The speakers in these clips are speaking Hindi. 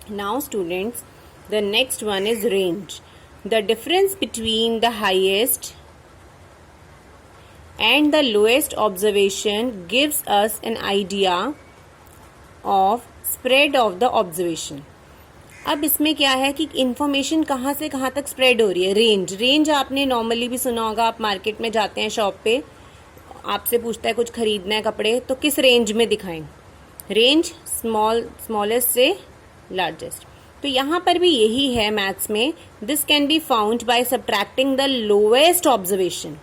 Now students, the next one is range. The difference between the highest and the lowest observation gives us an idea of spread of the observation. अब इसमें क्या है कि इंफॉर्मेशन कहाँ से कहाँ तक स्प्रेड हो रही है. रेंज आपने नॉर्मली भी सुना होगा. आप मार्केट में जाते हैं शॉप पे, आपसे पूछता है कुछ खरीदना है कपड़े, तो किस रेंज में दिखाएं. रेंज स्मॉलेस्ट से लार्जेस्ट. तो यहाँ पर भी यही है मैथ्स में. This can be found by subtracting the lowest observation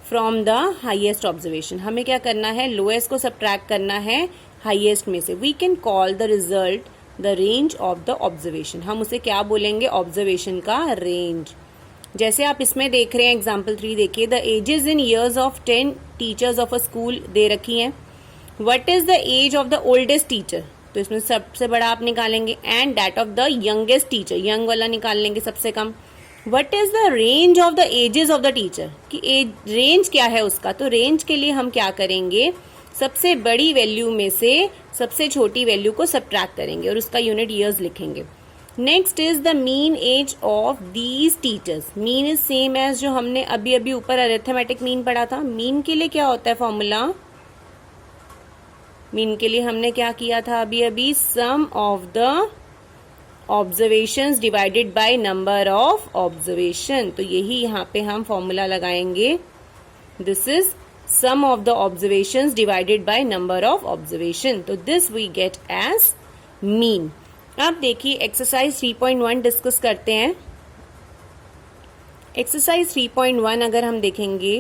from the highest observation. हमें क्या करना है, लोएस्ट को सब्ट्रैक्ट करना है हाईएस्ट में से. We can call the result the range of the observation. हम उसे क्या बोलेंगे, ऑब्जर्वेशन का रेंज. जैसे आप इसमें देख रहे हैं एग्जाम्पल 3 देखिए. The ages in years of 10 teachers of a school दे रखी हैं. What is the age of the oldest teacher, तो इसमें सबसे बड़ा आप निकालेंगे. And that of the youngest teacher, young वाला निकाल लेंगे सबसे कम. What is the range of the ages of the teacher, कि एज रेंज क्या है उसका. तो रेंज के लिए हम क्या करेंगे, सबसे बड़ी वैल्यू में से सबसे छोटी वैल्यू को सब्ट्रैक्ट करेंगे और उसका यूनिट ईयर्स लिखेंगे. Next is the mean age of these teachers. Mean is same as जो हमने अभी अभी ऊपर अरिथमेटिक मीन पढ़ा था. मीन के लिए क्या होता है फॉर्मूला, मीन के लिए हमने क्या किया था अभी अभी, sum of the observations divided by number of observation. तो यही यहाँ पे हम फॉर्मूला लगाएंगे. This is sum of the observations divided by number of observation. तो this we get as mean. अब देखिए एक्सरसाइज 3.1 डिस्कस करते हैं. एक्सरसाइज 3.1 अगर हम देखेंगे,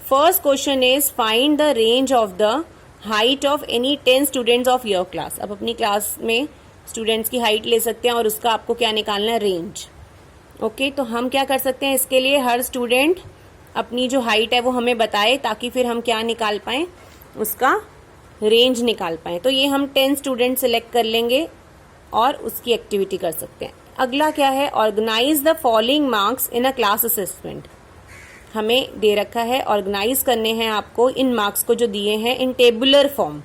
first question is find the range of the height of any 10 students of your class. अब अपनी क्लास में स्टूडेंट्स की हाइट ले सकते हैं और उसका आपको क्या निकालना है, रेंज. ओके, तो हम क्या कर सकते हैं इसके लिए, हर स्टूडेंट अपनी जो हाइट है वो हमें बताए ताकि फिर हम क्या निकाल पाए, उसका रेंज निकाल पाए. तो ये हम 10 स्टूडेंट सिलेक्ट कर लेंगे और उसकी एक्टिविटी कर सकते हैं. अगला क्या है, organize the following marks in a class assessment. हमें दे रखा है ऑर्गेनाइज करने हैं आपको इन मार्क्स को जो दिए हैं इन टेबुलर फॉर्म.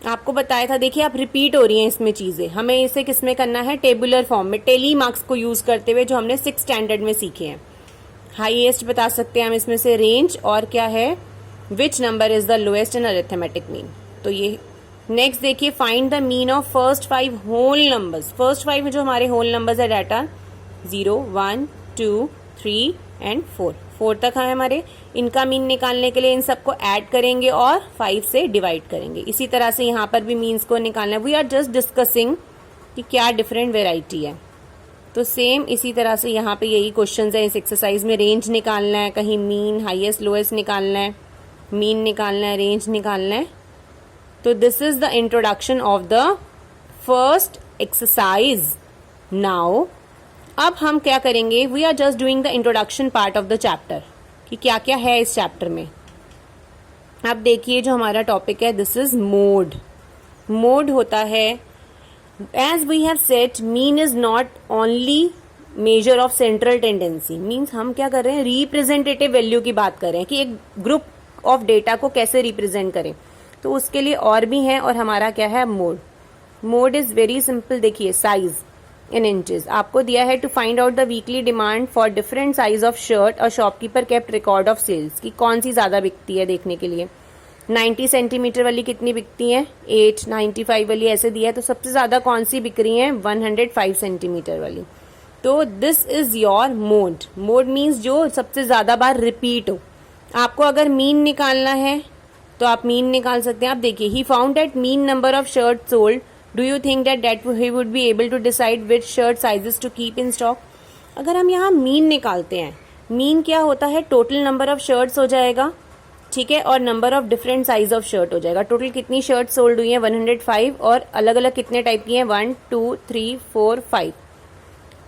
आपको बताया था, देखिए आप रिपीट हो रही हैं इसमें चीजें. हमें इसे किसमें करना है, टेबुलर फॉर्म में, टेली मार्क्स को यूज करते हुए जो हमने 6th स्टैंडर्ड में सीखे हैं. हाईएस्ट बता सकते हैं हम इसमें से रेंज, और क्या है, which number is the lowest in arithmetic mean. तो ये नेक्स्ट देखिए, find the mean of first 5 whole numbers. First 5 जो हमारे होल नंबर्स है डाटा 0, 1, 2, 3 एंड 4 तक है हमारे. इनका मीन निकालने के लिए इन सबको ऐड करेंगे और 5 से डिवाइड करेंगे. इसी तरह से यहाँ पर भी मीन्स को निकालना है. वी आर जस्ट डिस्कसिंग कि क्या डिफरेंट वेराइटी है. तो सेम इसी तरह से यहाँ पे यही क्वेश्चंस है इस एक्सरसाइज में. रेंज निकालना है, कहीं मीन हाईएस्ट लोएस्ट निकालना है, मीन निकालना है, रेंज निकालना है. तो this is the introduction of the first exercise. Now अब हम क्या करेंगे, we are just doing the introduction part of the chapter, कि क्या क्या है इस चैप्टर में. अब देखिए जो हमारा टॉपिक है, दिस इज मोड. मोड होता है, as we have said, mean is not only measure of central tendency. means हम क्या कर रहे हैं, रिप्रेजेंटेटिव वैल्यू की बात कर रहे हैं कि एक ग्रुप ऑफ डेटा को कैसे रिप्रेजेंट करें. तो उसके लिए और भी है, और हमारा क्या है, mode. Mode is very simple. देखिए साइज इन इंचेस आपको दिया है. To find out the weekly demand for different size of shirt, और shopkeeper kept record of sales, की कौन सी ज्यादा बिकती है देखने के लिए. 90 सेंटीमीटर वाली कितनी बिकती है, 8. 95 वाली ऐसे दिया है, तो सबसे ज्यादा कौन सी बिक रही है, 105 सेंटीमीटर वाली. तो this is your mode. Mode means जो सबसे ज्यादा बार रिपीट हो. आपको अगर मीन निकालना है तो आप मीन निकाल सकते हैं. आप देखिए, he found that mean number of shirt sold. Do you think that he would be able to decide which shirt sizes to keep in stock. अगर हम यहाँ मीन निकालते हैं, मीन क्या होता है, टोटल नंबर ऑफ शर्ट्स हो जाएगा, ठीक है, और number of different size of shirt हो जाएगा. टोटल कितनी शर्ट सोल्ड हुई है, 105, और अलग अलग कितने टाइप की हैं, 1, 2, 3, 4, 5.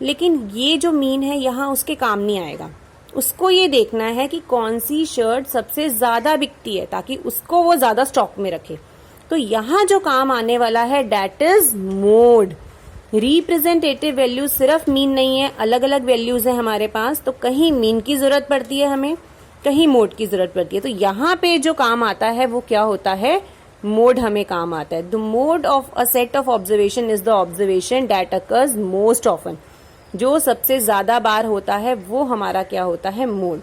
लेकिन ये जो मीन है यहाँ उसके काम नहीं आएगा. उसको ये देखना है कि कौन सी शर्ट सबसे ज्यादा बिकती है, ताकि उसको वो ज्यादा स्टॉक में रखे. तो यहाँ जो काम आने वाला है, that is mode. Representative values सिर्फ मीन नहीं है, अलग अलग वैल्यूज है हमारे पास. तो कहीं मीन की जरूरत पड़ती है हमें, कहीं मोड की जरूरत पड़ती है. तो यहाँ पे जो काम आता है वो क्या होता है, मोड हमें काम आता है। The mode of a set of observation is the observation that occurs most often. जो सबसे ज्यादा बार होता है वो हमारा क्या होता है, मोड।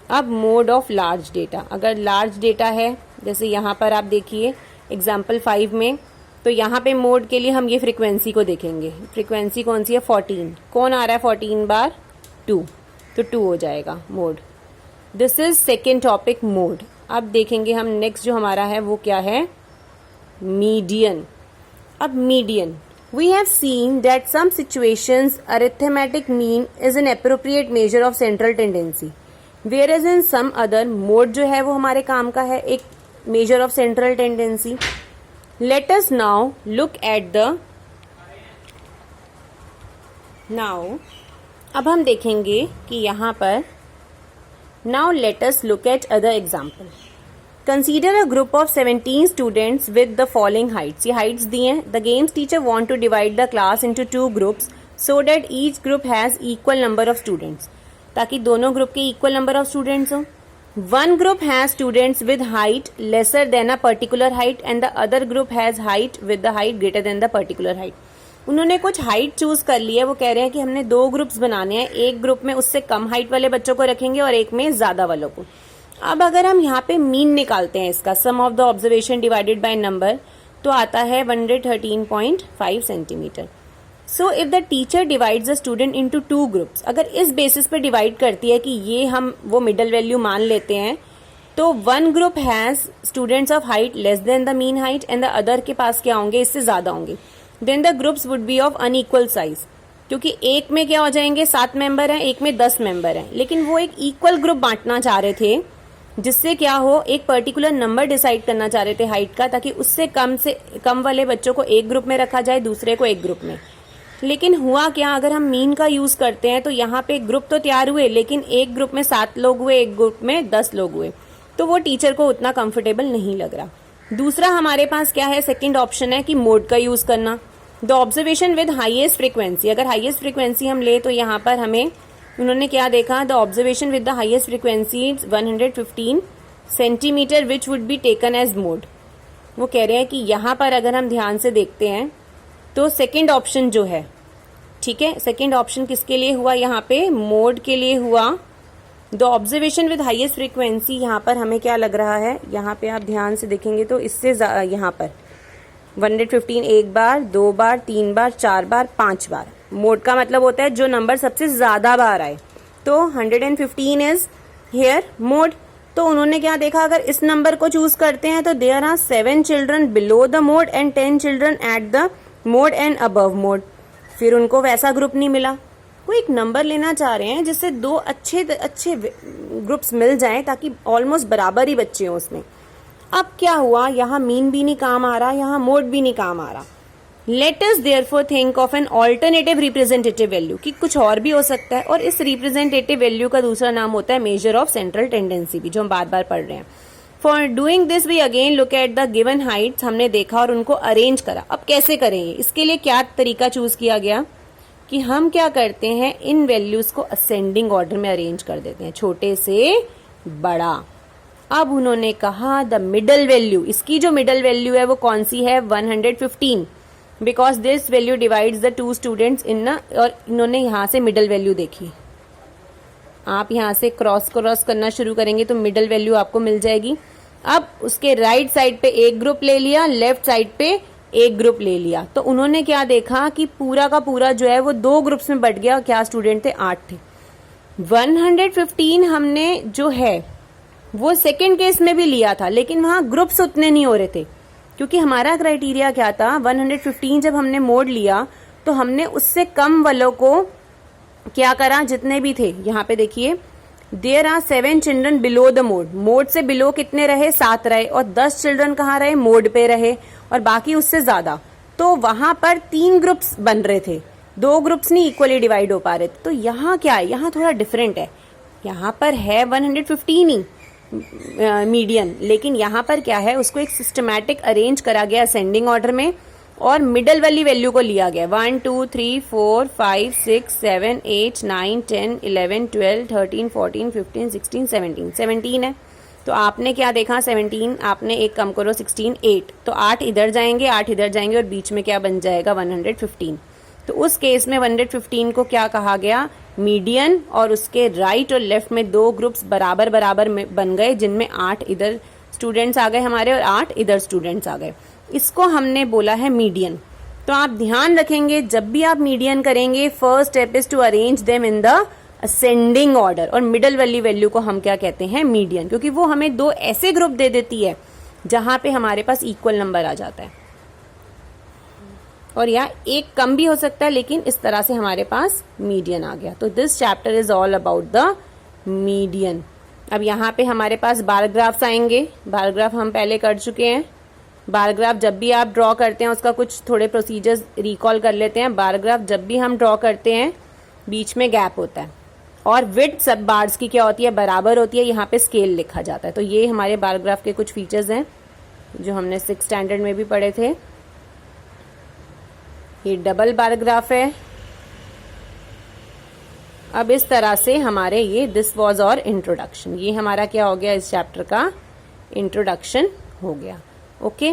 अब मोड ऑफ लार्ज डेटा, अगर लार्ज डेटा है जैसे यहाँ पर आप देखिए एग्जाम्पल 5 में, तो यहाँ पे मोड के लिए हम ये फ्रीक्वेंसी को देखेंगे। फ्रीक्वेंसी कौन सी है, 14। कौन आ रहा है 14 बार, 2, तो 2 हो जाएगा mode. This is second topic, mode. अब देखेंगे हम नेक्स्ट जो हमारा है वो क्या है, मीडियन। अब median, we have seen that some situations arithmetic mean is an appropriate measure of central tendency, where is in some other mode जो है वो हमारे काम का है एक measure of central tendency. Let us now look at the now, अब हम देखेंगे कि यहाँ पर now let us look at other example. Consider a group of 17 students with the following heights. ये हाइट्स दी हैं। The games teacher want to divide the class into 2 groups so that each group has equal number of students, ताकि दोनों ग्रुप के इक्वल नंबर ऑफ स्टूडेंट्स हो। One group has students with height lesser than a particular height and the other group has height with the height greater than the particular height. उन्होंने कुछ हाइट चूज कर ली है। वो कह रहे हैं कि हमने 2 ग्रुप्स बनाने हैं, एक ग्रुप में उससे कम हाइट वाले बच्चों को रखेंगे और एक में ज्यादा वालों को। अब अगर हम यहाँ पे मीन निकालते हैं इसका, sum of the observation divided by number, तो आता है 113.5 centimetre. So if the teacher divides the student into 2 groups, अगर इस बेसिस पे डिवाइड करती है कि ये हम वो मिडल वैल्यू मान लेते हैं, तो 1 group has students of height less than the mean height and the other के पास क्या होंगे, इससे ज्यादा होंगे। Then the groups would be of unequal size, क्योंकि एक में क्या हो जाएंगे 7 मेंबर हैं, एक में 10 मेंबर हैं, लेकिन वो एक इक्वल ग्रुप बांटना चाह रहे थे, जिससे क्या हो एक पर्टिकुलर नंबर डिसाइड करना चाह रहे थे हाइट का, ताकि उससे कम वाले बच्चों को एक ग्रुप में रखा जाए, दूसरे को एक ग्रुप में। लेकिन हुआ क्या, अगर हम मीन का यूज करते हैं तो यहाँ पे ग्रुप तो तैयार हुए, लेकिन एक ग्रुप में 7 लोग हुए, एक ग्रुप में 10 लोग हुए, तो वो टीचर को उतना कंफर्टेबल नहीं लग रहा। दूसरा हमारे पास क्या है, सेकंड ऑप्शन है कि मोड का यूज करना। The observation with highest frequency, अगर हाईएस्ट फ्रीक्वेंसी हम ले तो यहाँ पर हमें उन्होंने क्या देखा, the observation with the highest frequency 115 centimetre which would be taken as mode. वो कह रहे हैं कि यहाँ पर अगर हम ध्यान से देखते हैं तो सेकेंड ऑप्शन जो है, ठीक है, सेकेंड ऑप्शन किसके लिए हुआ, यहाँ पे मोड के लिए हुआ। The observation with highest frequency, यहाँ पर हमें क्या लग रहा है, यहाँ पे आप ध्यान से देखेंगे तो इससे यहाँ पर 115 एक बार, 2 बार, 3 बार, 4 बार, 5 बार। मोड का मतलब होता है जो नंबर सबसे ज्यादा बार आए, तो 115 इज हियर मोड। तो उन्होंने क्या देखा, अगर इस नंबर को चूज करते हैं तो there are 7 children below the mode and 10 children at the mode and above mode. फिर उनको वैसा ग्रुप नहीं मिला। वो एक नंबर लेना चाह रहे हैं जिससे 2 अच्छे ग्रुप्स मिल जाएं, ताकि ऑलमोस्ट बराबर ही बच्चे हों उसमें। अब क्या हुआ, यहाँ मीन भी नहीं काम आ रहा, यहाँ मोड भी नहीं काम आ रहा। Let us therefore think of an alternative representative value, कि कुछ और भी हो सकता है, और इस रिप्रेजेंटेटिव वैल्यू का दूसरा नाम होता है मेजर ऑफ सेंट्रल टेंडेंसी भी, जो हम बार बार पढ़ रहे हैं। For doing this we again look at the given heights, हमने देखा और उनको अरेंज करा। अब कैसे करेंगे, इसके लिए क्या तरीका चूज किया गया कि हम क्या करते हैं, इन वैल्यूज को असेंडिंग ऑर्डर में अरेंज कर देते हैं, छोटे से बड़ा। अब उन्होंने कहा द मिडल वैल्यू, इसकी जो मिडल वैल्यू है वो कौन सी है, 115, because this value divides the 2 students in, और इन्होंने यहां से मिडल वैल्यू देखी। आप यहां से क्रॉस करना शुरू करेंगे तो मिडल वैल्यू आपको मिल जाएगी। अब उसके राइट साइड पे एक ग्रुप ले लिया, लेफ्ट साइड पे एक ग्रुप ले लिया, तो उन्होंने क्या देखा कि पूरा का पूरा जो है वो 2 ग्रुप्स में बट गया। क्या स्टूडेंट थे, 8 थे। 115 हमने जो है वो सेकेंड केस में भी लिया था, लेकिन वहां ग्रुप्स उतने नहीं हो रहे थे, क्योंकि हमारा क्राइटेरिया क्या था, 115 जब हमने मोड लिया तो हमने उससे कम वालों को क्या करा, जितने भी थे। यहाँ पे देखिए there are 7 children below the mode, mode से बिलो कितने रहे, 7 रहे, और 10 चिल्ड्रन कहाँ रहे, मोड पे रहे, और बाकी उससे ज्यादा। तो वहां पर 3 ग्रुप्स बन रहे थे, 2 ग्रुप्स नहीं इक्वली डिवाइड हो पा रहे थे। तो यहाँ क्या है, यहाँ थोड़ा डिफरेंट है। यहाँ पर है 115 ही मीडियन, लेकिन यहाँ पर क्या है, उसको एक सिस्टमैटिक अरेंज करा गया असेंडिंग ऑर्डर में, और मिडल वाली वैल्यू को लिया गया। 1 2 3 4 5 6 7 8 9 10 11 12 13 14 15 16 17 17 है। तो आपने क्या देखा, 17, आपने एक कम करो 16, 8, तो 8 इधर जाएंगे, 8 इधर जाएंगे और बीच में क्या बन जाएगा 115। तो उस केस में 115 को क्या कहा गया, मीडियन, और उसके राइट और लेफ्ट में दो ग्रुप्स बराबर बराबर में बन गए, जिनमें 8 इधर स्टूडेंट्स आ गए हमारे और 8 इधर स्टूडेंट्स आ गए। इसको हमने बोला है मीडियन। तो आप ध्यान रखेंगे जब भी आप मीडियन करेंगे, first step is to arrange them in the ascending order, और मिडल वाली वैल्यू को हम क्या कहते हैं, मीडियन, क्योंकि वो हमें दो ऐसे ग्रुप दे देती है जहां पे हमारे पास इक्वल नंबर आ जाता है, और यहाँ एक कम भी हो सकता है, लेकिन इस तरह से हमारे पास मीडियन आ गया। तो this chapter is all about the median. अब यहाँ पे हमारे पास बार ग्राफ्स आएंगे। बार ग्राफ हम पहले कर चुके हैं। बार ग्राफ जब भी आप ड्रॉ करते हैं उसका कुछ थोड़े प्रोसीजर्स रिकॉल कर लेते हैं। बार ग्राफ जब भी हम ड्रॉ करते हैं बीच में गैप होता है, और विड्थ सब बार्स की क्या होती है, बराबर होती है। यहाँ पे स्केल लिखा जाता है। तो ये हमारे बार ग्राफ के कुछ फीचर्स हैं जो हमने 6th स्टैंडर्ड में भी पढ़े थे। ये डबल बार ग्राफ है। अब इस तरह से हमारे ये दिस वाज और इंट्रोडक्शन, ये हमारा क्या हो गया, इस चैप्टर का इंट्रोडक्शन हो गया। ओके।